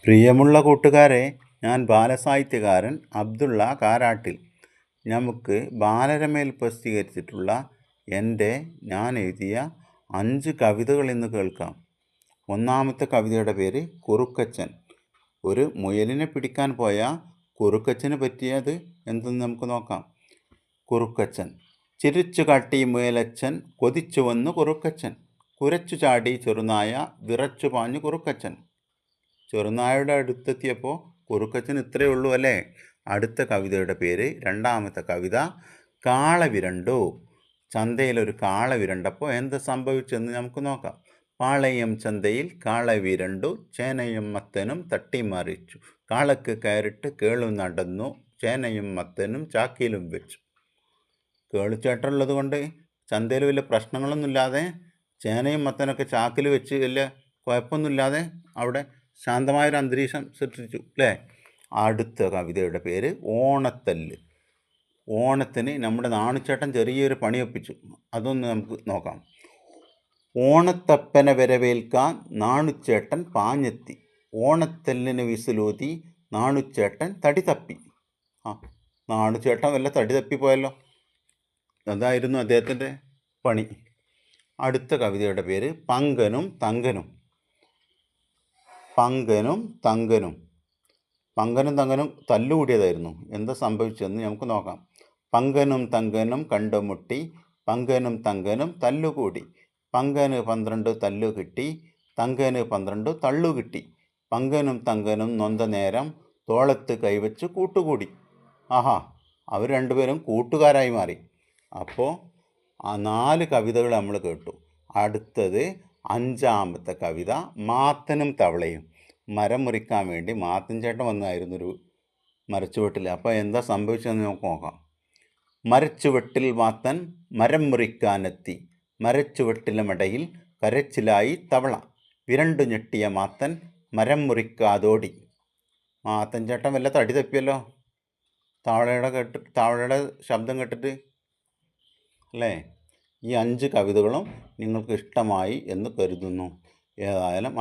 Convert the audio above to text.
പ്രിയമുള്ള കൂട്ടുകാരെ, ഞാൻ ബാലസാഹിത്യകാരൻ അബ്ദുള്ള കാരാട്ടിൽ. നമുക്ക് ബാലരമയിൽ പ്രസിദ്ധീകരിച്ചിട്ടുള്ള ഞാൻ എഴുതിയ 5 കവിതകൾ ഇന്ന് കേൾക്കാം. ഒന്നാമത്തെ കവിതയുടെ പേര് കുറുക്കച്ചൻ. ഒരു മുയലിനെ പിടിക്കാൻ പോയ കുറുക്കച്ചന് പറ്റിയത് എന്തെന്ന് നമുക്ക് നോക്കാം. കുറുക്കച്ചൻ. ചിരിച്ചു കാട്ടി മുയലച്ചൻ, കൊതിച്ചു വന്നു കുറുക്കച്ചൻ. കുരച്ചു ചാടി ചെറുനായ, വിറച്ചു പാഞ്ഞു കുറുക്കച്ചൻ. ചെറുനായയുടെ അടുത്തെത്തിയപ്പോൾ കുറുക്കച്ചൻ ഇത്രയേ ഉള്ളൂ അല്ലേ. അടുത്ത കവിതയുടെ പേര്, രണ്ടാമത്തെ കവിത, കാള വിരണ്ടു. ചന്തയിലൊരു കാള വിരണ്ടപ്പോൾ എന്ത് സംഭവിച്ചെന്ന് നമുക്ക് നോക്കാം. പാളയം ചന്തയിൽ കാള വിരണ്ടു, ചേനയും മത്തനും തട്ടിമറിച്ചു. കാളക്ക് കയറിട്ട് കേളു നടന്നു, ചേനയും മത്തനും ചാക്കിലും വെച്ചു. കേളുചേട്ടനുള്ളത് കൊണ്ട് ചന്തയിൽ വലിയ പ്രശ്നങ്ങളൊന്നുമില്ലാതെ, ചേനയും മത്തനൊക്കെ ചാക്കിൽ വെച്ച് വലിയ കുഴപ്പമൊന്നുമില്ലാതെ അവിടെ ശാന്തമായൊരു അന്തരീക്ഷം സൃഷ്ടിച്ചു അല്ലേ. അടുത്ത കവിതയുടെ പേര് ഓണത്തല്ല്. ഓണത്തിന് നമ്മുടെ നാണുച്ചേട്ടൻ ചെറിയൊരു പണിയൊപ്പിച്ചു. അതൊന്ന് നമുക്ക് നോക്കാം. ഓണത്തപ്പനെ വരവേൽക്കാൻ നാണുച്ചേട്ടൻ പാഞ്ഞെത്തി. ഓണത്തല്ലിന് വിസിലൂതി നാണുച്ചേട്ടൻ തടി തപ്പി. നാണുച്ചേട്ടൻ വല്ല തടി തപ്പിപ്പോയല്ലോ. അതായിരുന്നു അദ്ദേഹത്തിൻ്റെ പണി. അടുത്ത കവിതയുടെ പേര് പങ്കനും തങ്കനും. പങ്കനും തങ്കനും. പങ്കനും തങ്കനും തല്ലുകൂടിയതായിരുന്നു. എന്താ സംഭവിച്ചതെന്ന് നമുക്ക് നോക്കാം. പങ്കനും തങ്കനും കണ്ടുമുട്ടി, പങ്കനും തങ്കനും തല്ലുകൂടി. പങ്കന് 12 തല്ലു കിട്ടി, തങ്കന് 12 തള്ളു കിട്ടി. പങ്കനും തങ്കനും നൊന്ത നേരം തോളത്ത് കൈവച്ച് കൂട്ടുകൂടി. അവർ രണ്ടുപേരും കൂട്ടുകാരായി മാറി. അപ്പോൾ ആ 4 കവിതകൾ നമ്മൾ കേട്ടു. അടുത്തത് 5ാമത്തെ കവിത, മാത്തനും തവളയും. മരം മുറിക്കാൻ വേണ്ടി മാത്തൻ ചേട്ടൻ വന്നതായിരുന്നൊരു മരച്ചുവട്ടിൽ. അപ്പോൾ എന്താ സംഭവിച്ചതെന്ന് നമുക്ക് നോക്കാം. മരച്ചുവട്ടിൽ മാത്തൻ മരം മുറിക്കാനെത്തി, മരച്ചുവട്ടിലുമിടയിൽ കരച്ചിലായി തവള. വിരണ്ടു ഞെട്ടിയ മാത്തൻ മരം മുറിക്കാതോടി. മാത്തൻ ചേട്ടൻ വല്ല തടി തപ്പിയല്ലോ തവളയുടെ ശബ്ദം കേട്ടിട്ട് അല്ലേ. ഈ 5 കവിതകളും നിങ്ങൾക്ക് ഇഷ്ടമായി എന്ന് കരുതുന്നു. ഏതായാലും